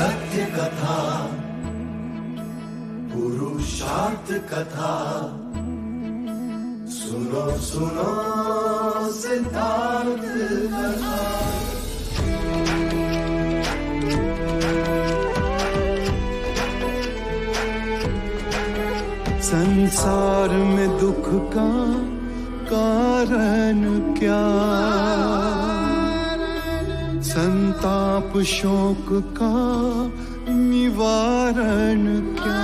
सत्य कथा, पुरुषार्थ कथा, सुनो सुनो सिद्धार्थ कथा। संसार में दुख का कारण क्या, संताप शोक का निवारण क्या।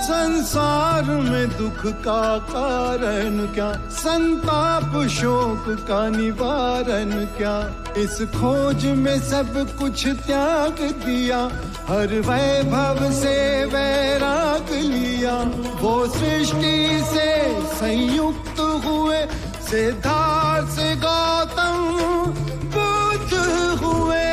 संसार में दुख का कारण क्या, संताप शोक का निवारण क्या। इस खोज में सब कुछ त्याग दिया, हर वैभव से वैराग लिया। वो सृष्टि से संयुक्त हुए, सिद्धार्थ से गौतम बुद्ध हुए।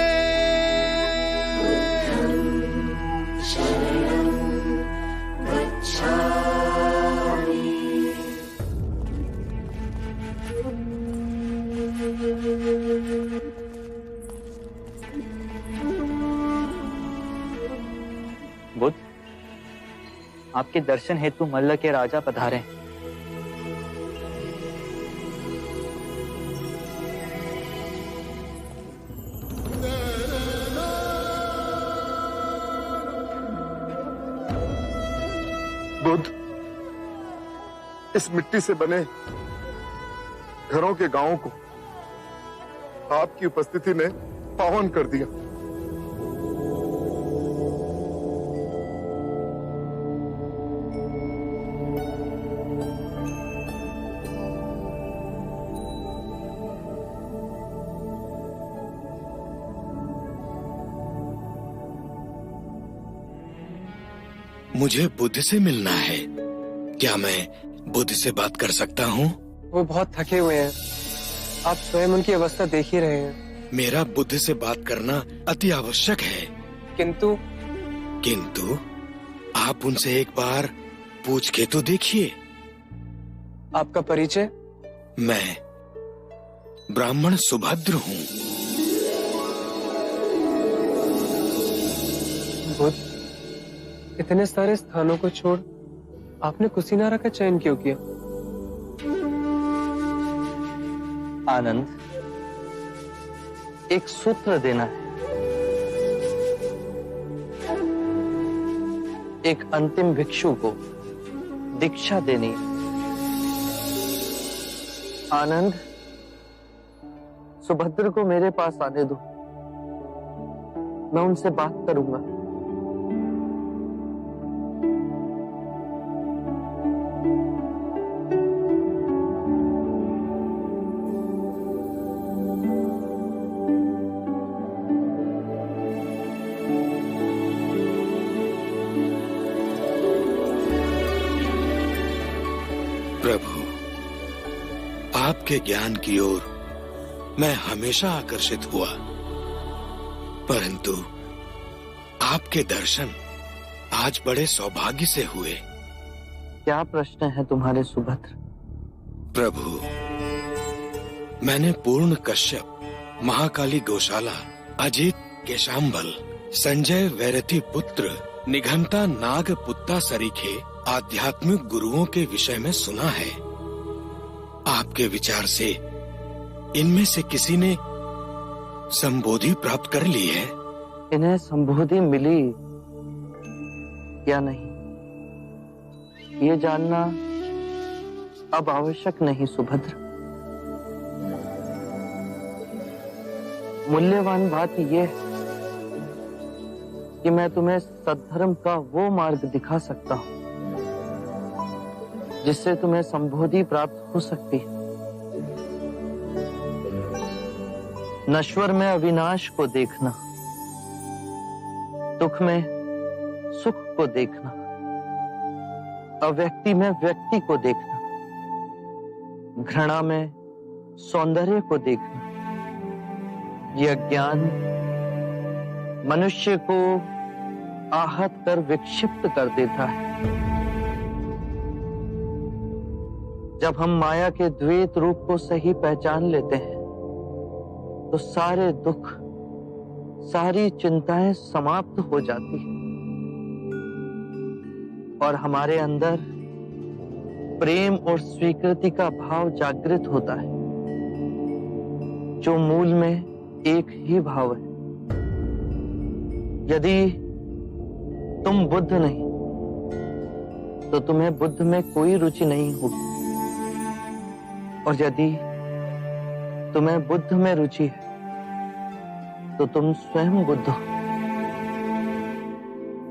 बुद्ध, आपके दर्शन हेतु मल्ल के राजा पधारे हैं। बुद्ध, इस मिट्टी से बने घरों के गांवों को आपकी उपस्थिति ने पावन कर दिया। मुझे बुद्ध से मिलना है। क्या मैं बुद्ध से बात कर सकता हूँ? वो बहुत थके हुए हैं, आप स्वयं उनकी अवस्था देख ही रहे हैं। मेरा बुद्ध से बात करना अति आवश्यक है। किंतु आप उनसे एक बार पूछ के तो देखिए। आपका परिचय? मैं ब्राह्मण सुभद्र हूँ। बुद्ध, इतने सारे स्थानों को छोड़ आपने कुशीनारा का चयन क्यों किया? आनंद, एक सूत्र देना है, एक अंतिम भिक्षु को दीक्षा देनी है। आनंद, सुभद्र को मेरे पास आने दो, मैं उनसे बात करूंगा। प्रभु, आपके ज्ञान की ओर मैं हमेशा आकर्षित हुआ, परंतु आपके दर्शन आज बड़े सौभाग्य से हुए। क्या प्रश्न है तुम्हारे सुभद्र? प्रभु, मैंने पूर्ण कश्यप, महाकाली गौशाला, अजित केशांबल, संजय वैरथी पुत्र, निघंटा नाग पुत्ता सरीखे आध्यात्मिक गुरुओं के विषय में सुना है। आपके विचार से इनमें से किसी ने संबोधि प्राप्त कर ली है? इन्हें संबोधि मिली या नहीं, ये जानना अब आवश्यक नहीं सुभद्र। मूल्यवान बात यह है कि मैं तुम्हें सद्धर्म का वो मार्ग दिखा सकता हूं जिससे तुम्हें संबोधि प्राप्त हो सकती है। नश्वर में अविनाश को देखना, दुख में सुख को देखना, अव्यक्ति में व्यक्ति को देखना, घृणा में सौंदर्य को देखना, यह ज्ञान मनुष्य को आहत कर विक्षिप्त कर देता है। जब हम माया के द्वैत रूप को सही पहचान लेते हैं तो सारे दुख, सारी चिंताएं समाप्त हो जाती हैं और हमारे अंदर प्रेम और स्वीकृति का भाव जागृत होता है, जो मूल में एक ही भाव है। यदि तुम बुद्ध नहीं तो तुम्हें बुद्ध में कोई रुचि नहीं होगी, और यदि तुम्हें बुद्ध में रुचि है तो तुम स्वयं बुद्ध हो।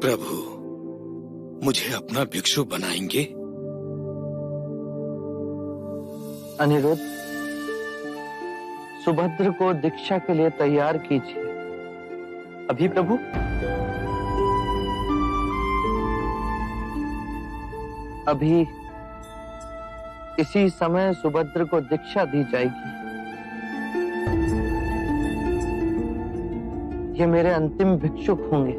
प्रभु, मुझे अपना भिक्षु बनाएंगे? अनिरुद्ध, सुभद्र को दीक्षा के लिए तैयार कीजिए। अभी प्रभु? अभी इसी समय सुभद्र को दीक्षा दी जाएगी। ये मेरे अंतिम भिक्षुक होंगे।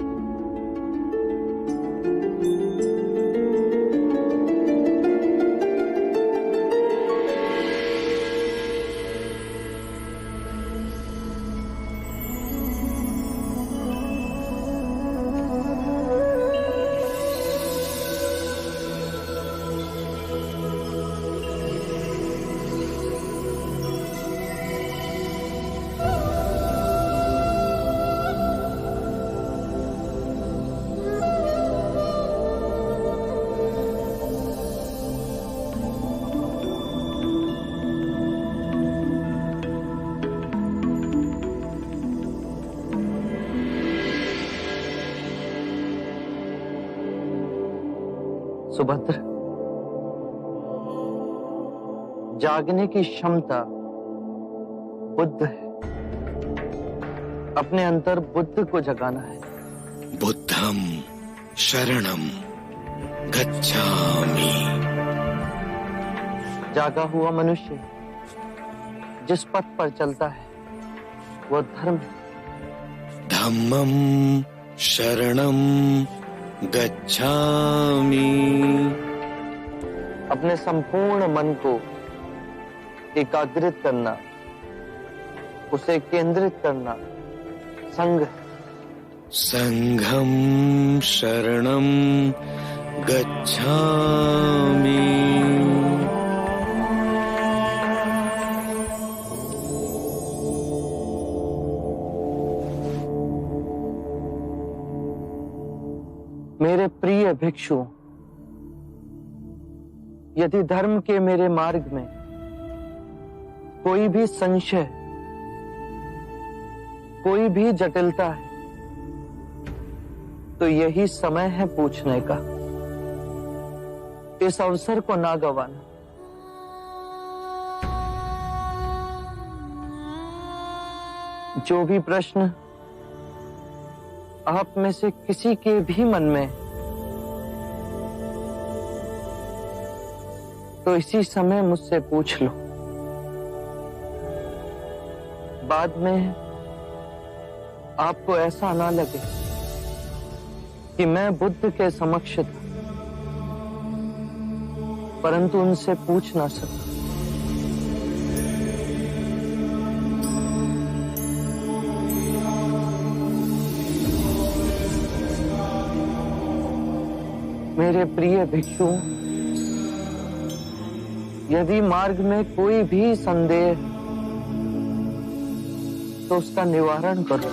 सुभद्र, जागने की क्षमता बुद्ध है। अपने अंतर बुद्ध को जगाना है। बुद्धम शरणम गच्छामि। जागा हुआ मनुष्य जिस पथ पर चलता है वो धर्म है। धम्मम शरणम गच्छामि। अपने संपूर्ण मन को एकाग्रित करना, उसे केंद्रित करना संघ है। संघम शरणम गच्छामि। मेरे प्रिय भिक्षु, यदि धर्म के मेरे मार्ग में कोई भी संशय, कोई भी जटिलता है तो यही समय है पूछने का। इस अवसर को ना गवाना। जो भी प्रश्न आप में से किसी के भी मन में तो इसी समय मुझसे पूछ लो। बाद में आपको ऐसा ना लगे कि मैं बुद्ध के समक्ष था परंतु उनसे पूछ ना सका। मेरे प्रिय भिक्षु, यदि मार्ग में कोई भी संदेह तो उसका निवारण करो।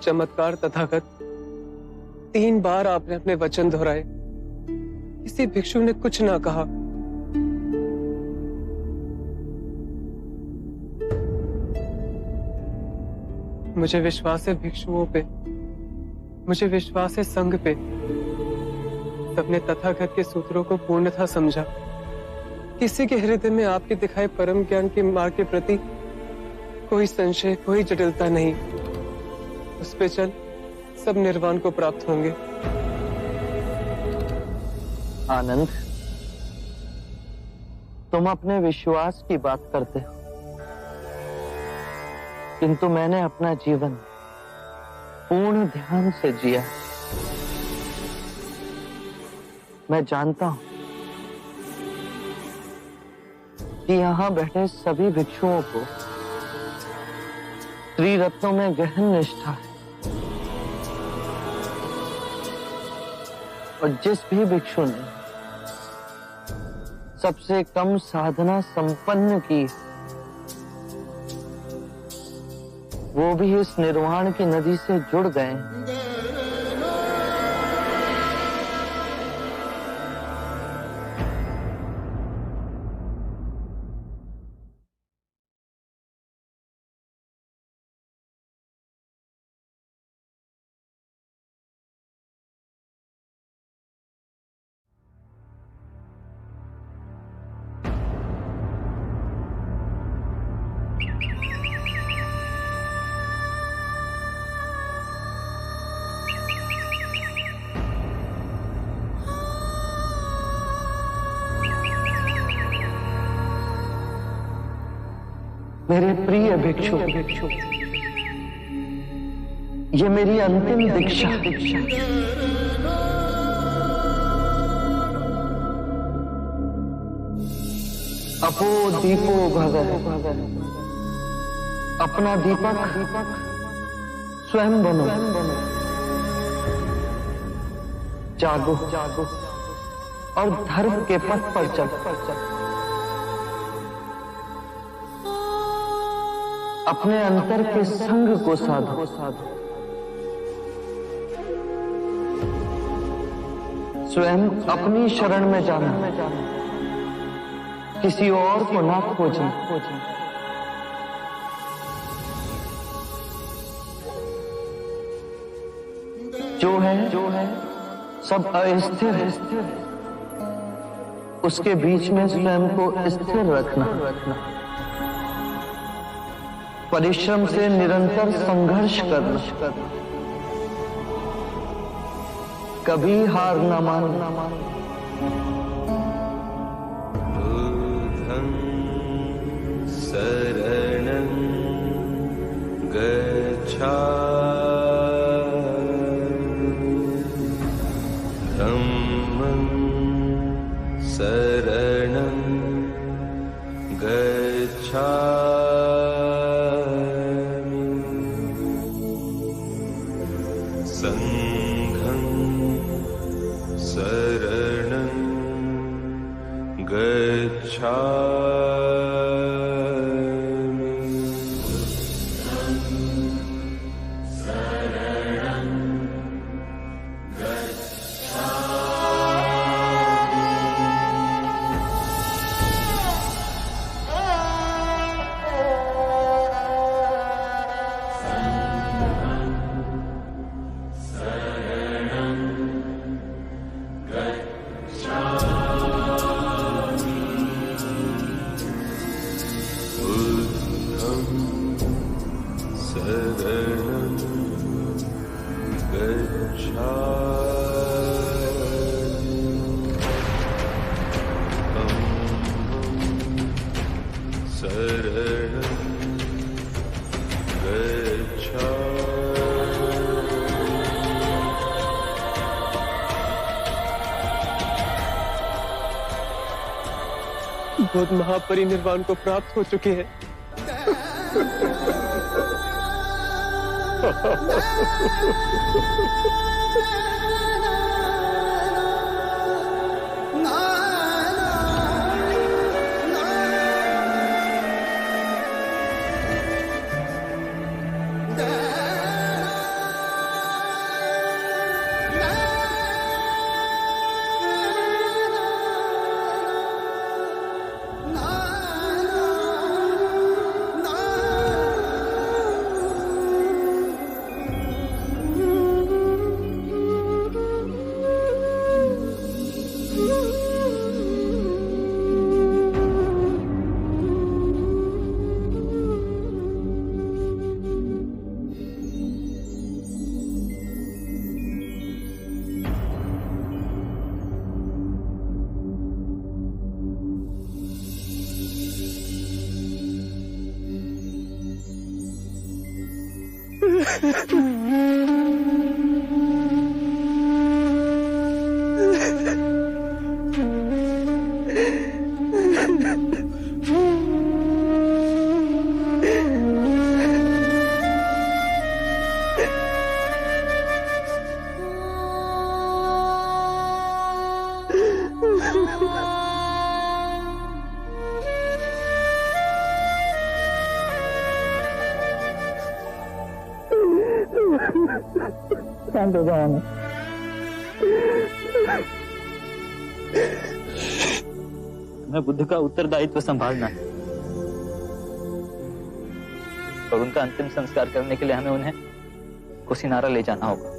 चमत्कार तथागत, 3 बार आपने अपने वचन दोहराए, किसी भिक्षु ने कुछ ना कहा। मुझे विश्वास है भिक्षुओं पे, मुझे विश्वास है संघ पे। सबने तथागत के सूत्रों को पूर्णतः समझा। किसी के हृदय में आपके दिखाए परम ज्ञान के मार्ग के प्रति कोई संशय, कोई जटिलता नहीं। उस पे चल सब निर्वाण को प्राप्त होंगे। आनंद, तुम अपने विश्वास की बात करते हो, किंतु मैंने अपना जीवन पूर्ण पूर्ण ध्यान से जिया। मैं जानता हूं कि यहाँ बैठे सभी भिक्षुओं को त्रिरत्नों में गहन निष्ठा है, और जिस भी भिक्षु ने सबसे कम साधना संपन्न की, वो भी इस निर्वाण की नदी से जुड़ गए। मेरे प्रिय भिक्षु, ये मेरी अंतिम दीक्षा। अपो दीपो भगः, अपना दीपक स्वयं बनो। जागो और धर्म के पथ पर चलो। अपने अंतर के संग को साधो। स्वयं अपनी शरण में जाना, किसी और को ना खोजना। जो है सब अस्थिर है, उसके बीच में स्वयं को स्थिर रखना। परिश्रम से निरंतर संघर्ष करना, कभी हार न मानना। बुद्धं शरणं गच्छामि, धम्मं शरणं गच्छामि, संघं शरणं गच्छामि। शरणं गच्छामि, शरणं गच्छामि। बुद्ध महापरिनिर्वाण को प्राप्त हो चुके हैं। शांत हो जाओ आनंद। तुम्हें बुद्ध का उत्तरदायित्व संभालना है और उनका अंतिम संस्कार करने के लिए हमें उन्हें कुशीनारा ले जाना होगा।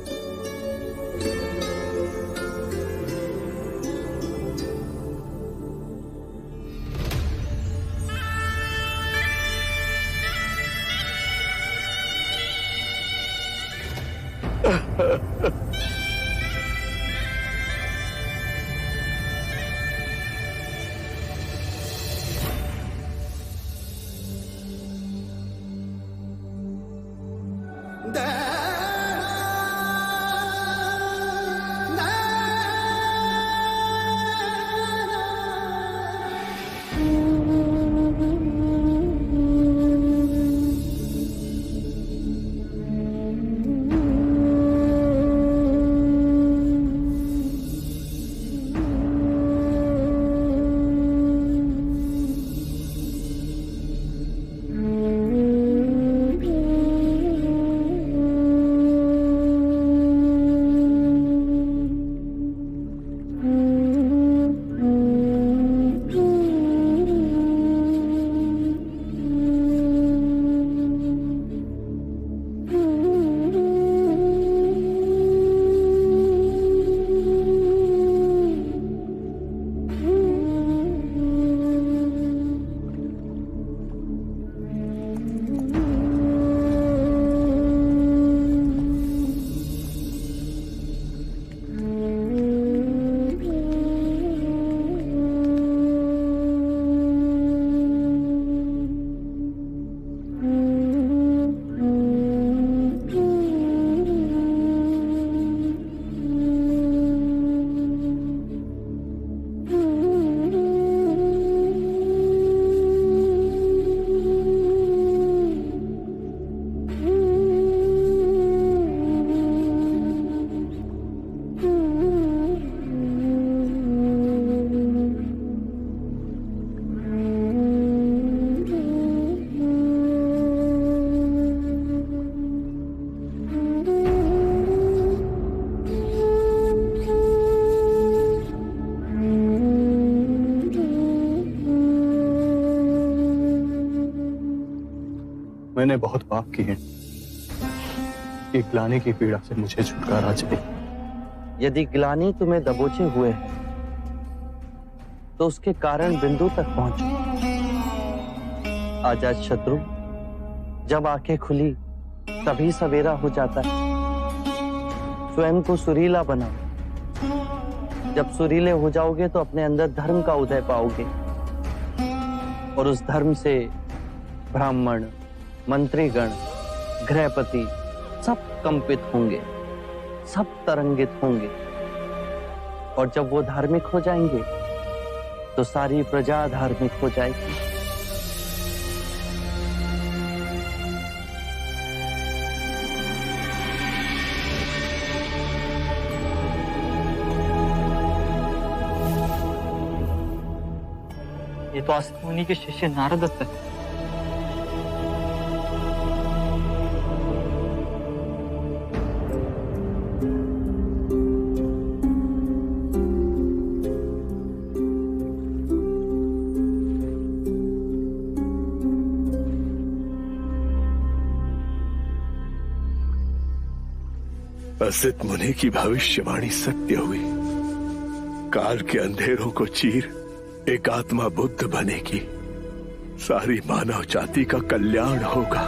मैंने बहुत पाप किए कि ग्लानि की पीड़ा से मुझे छुटकारा चाहिए। यदि ग्लानि तुम्हें दबोचे हुए है तो उसके कारण बिंदु तक पहुंचो। आजाद शत्रु, जब आंखें खुली तभी सवेरा हो जाता है। स्वयं को सुरीला बनाओ। जब सुरीले हो जाओगे तो अपने अंदर धर्म का उदय पाओगे और उस धर्म से ब्राह्मण, मंत्रीगण, गृहपति सब कंपित होंगे, सब तरंगित होंगे। और जब वो धार्मिक हो जाएंगे तो सारी प्रजा धार्मिक हो जाएगी। ये तो असित मुनि के शिष्य नारद है। असित मुनि की भविष्यवाणी सत्य हुई। काल के अंधेरों को चीर एक आत्मा बुद्ध बनेगी। सारी मानव जाति का कल्याण होगा।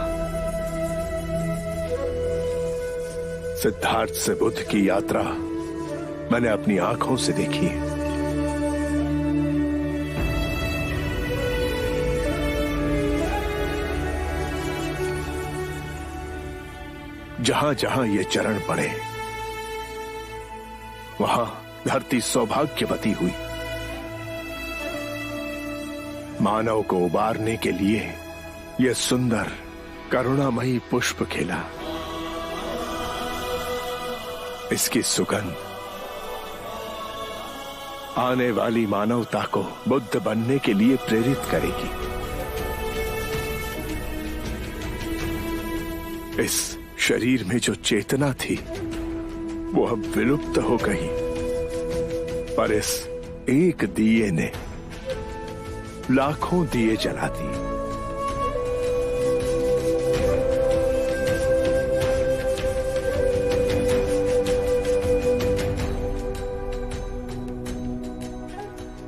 सिद्धार्थ से बुद्ध की यात्रा मैंने अपनी आंखों से देखी है। जहां जहां ये चरण पड़े वहां धरती सौभाग्यवती हुई। मानव को उबारने के लिए यह सुंदर करुणामयी पुष्प खिला। इसकी सुगंध आने वाली मानवता को बुद्ध बनने के लिए प्रेरित करेगी। इस शरीर में जो चेतना थी वो अब विलुप्त हो गई, पर इस एक दिए ने लाखों दिए जला दिए।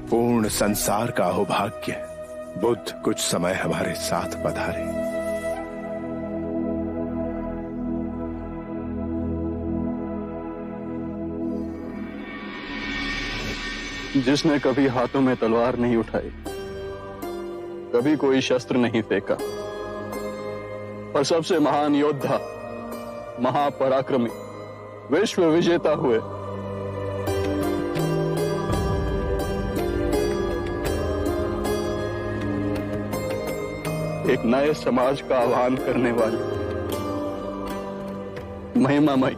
पूर्ण संसार का अहोभाग्य बुद्ध कुछ समय हमारे साथ पधारे। जिसने कभी हाथों में तलवार नहीं उठाई, कभी कोई शस्त्र नहीं फेंका, और सबसे महान योद्धा, महापराक्रमी, विश्व विजेता हुए, एक नए समाज का आह्वान करने वाले महिमामय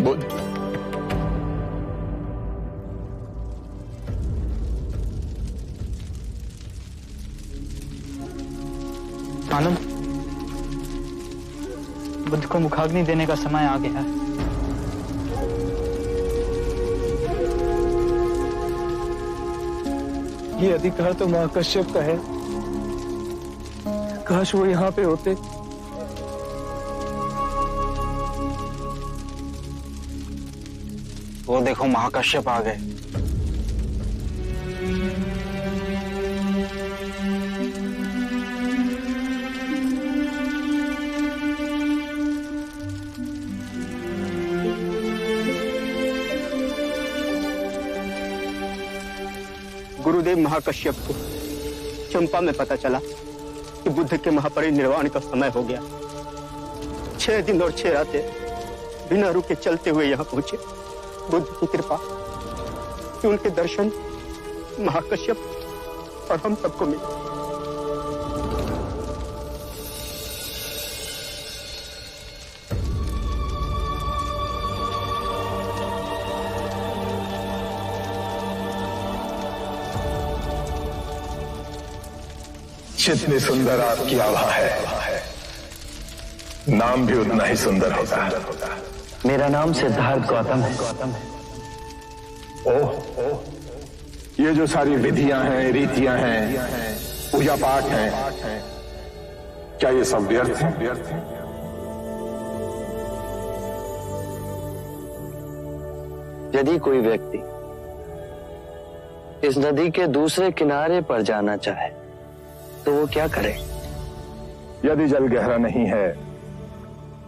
बुद्ध। आनंद, बुद्ध को मुखाग्नि देने का समय आ गया है। ये अधिकार तो महाकश्यप का है। काश वो यहाँ पे होते। वो देखो, महाकश्यप आ गए। गुरुदेव महाकश्यप को चंपा में पता चला कि बुद्ध के महापरिनिर्वाण का समय हो गया। 6 दिन और 6 रातें बिना रुके चलते हुए यहाँ पहुंचे। बुद्ध की कृपा कि उनके दर्शन महाकश्यप और हम सबको मिले। जितनी सुंदर आपकी आभा है, नाम भी उतना ही सुंदर होता है। मेरा नाम सिद्धार्थ गौतम है। ओह, ये जो सारी विधियां हैं, रीतियां हैं, पूजा पाठ हैं, क्या ये सब व्यर्थ हैं? यदि कोई व्यक्ति इस नदी के दूसरे किनारे पर जाना चाहे तो वो क्या करे? यदि जल गहरा नहीं है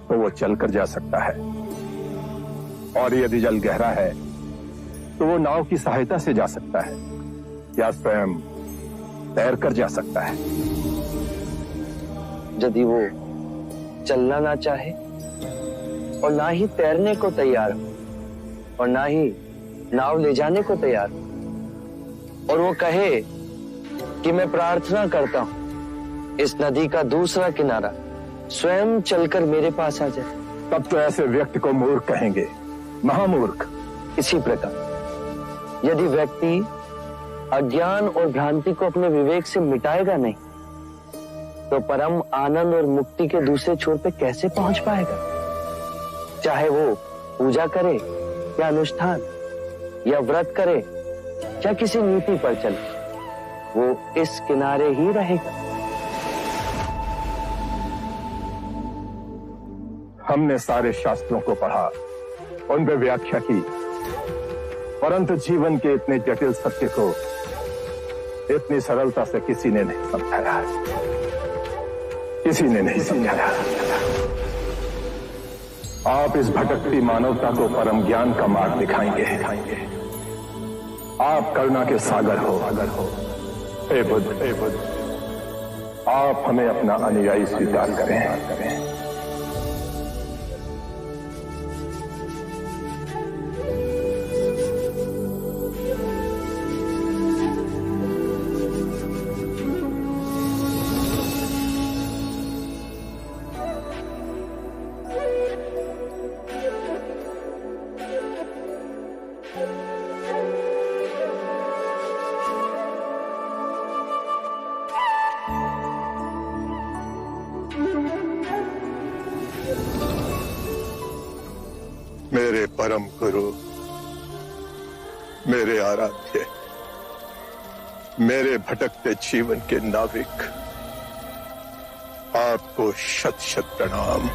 तो वो चलकर जा सकता है, और यदि जल गहरा है तो वो नाव की सहायता से जा सकता है या स्वयं तैरकर जा सकता है। यदि वो चलना ना चाहे और ना ही तैरने को तैयार हो और ना ही नाव ले जाने को तैयार हो, और वो कहे कि मैं प्रार्थना करता हूं इस नदी का दूसरा किनारा स्वयं चलकर मेरे पास आ जाए, तब तो ऐसे व्यक्ति को मूर्ख कहेंगे, महामूर्ख। इसी प्रकार यदि व्यक्ति अज्ञान और भ्रांति को अपने विवेक से मिटाएगा नहीं तो परम आनंद और मुक्ति के दूसरे छोर पे कैसे पहुंच पाएगा? चाहे वो पूजा करे या अनुष्ठान या व्रत करे या किसी नीति पर चले, वो इस किनारे ही रहेगा। हमने सारे शास्त्रों को पढ़ा, उन पर व्याख्या की, परंतु जीवन के इतने जटिल सत्य को इतनी सरलता से किसी ने नहीं समझाया, किसी ने नहीं समझाया। आप इस भटकती मानवता को परम ज्ञान का मार्ग दिखाएंगे। आप करुणा के सागर हो। हे बुद्ध, आप हमें अपना अनुयायी स्वीकार करें। मेरे परम गुरु, मेरे आराध्य, मेरे भटकते जीवन के नाविक, आपको शत शत प्रणाम।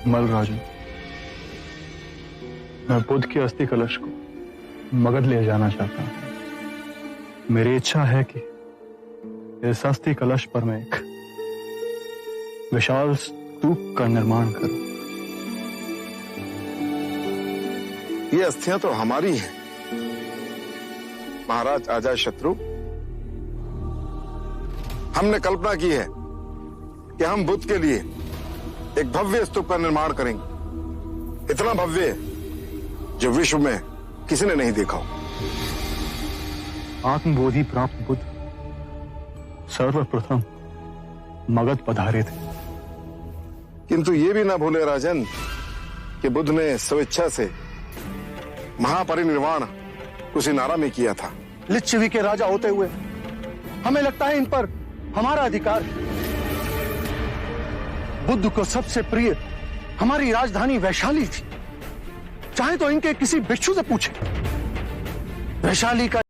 मलराजू, मैं बुद्ध के अस्थि कलश को मगध ले जाना चाहता हूं। मेरी इच्छा है कि इस अस्थि कलश पर मैं एक विशाल स्तूप का निर्माण करूं। ये अस्थियां तो हमारी हैं, महाराज अजाय शत्रु। हमने कल्पना की है कि हम बुद्ध के लिए एक भव्य स्तूप का निर्माण करेंगे, इतना भव्य जो विश्व में किसी ने नहीं देखा हो। आत्मबोधि प्राप्त बुद्ध सर्वप्रथम मगध पधारे थे, किंतु ये भी ना भूले राजन कि बुद्ध ने स्वेच्छा से महापरिनिर्वाण कुशीनारा में किया था। लिच्छवी के राजा होते हुए हमें लगता है इन पर हमारा अधिकार है। बुद्ध को सबसे प्रिय हमारी राजधानी वैशाली थी। चाहे तो इनके किसी भिक्षु से पूछे, वैशाली का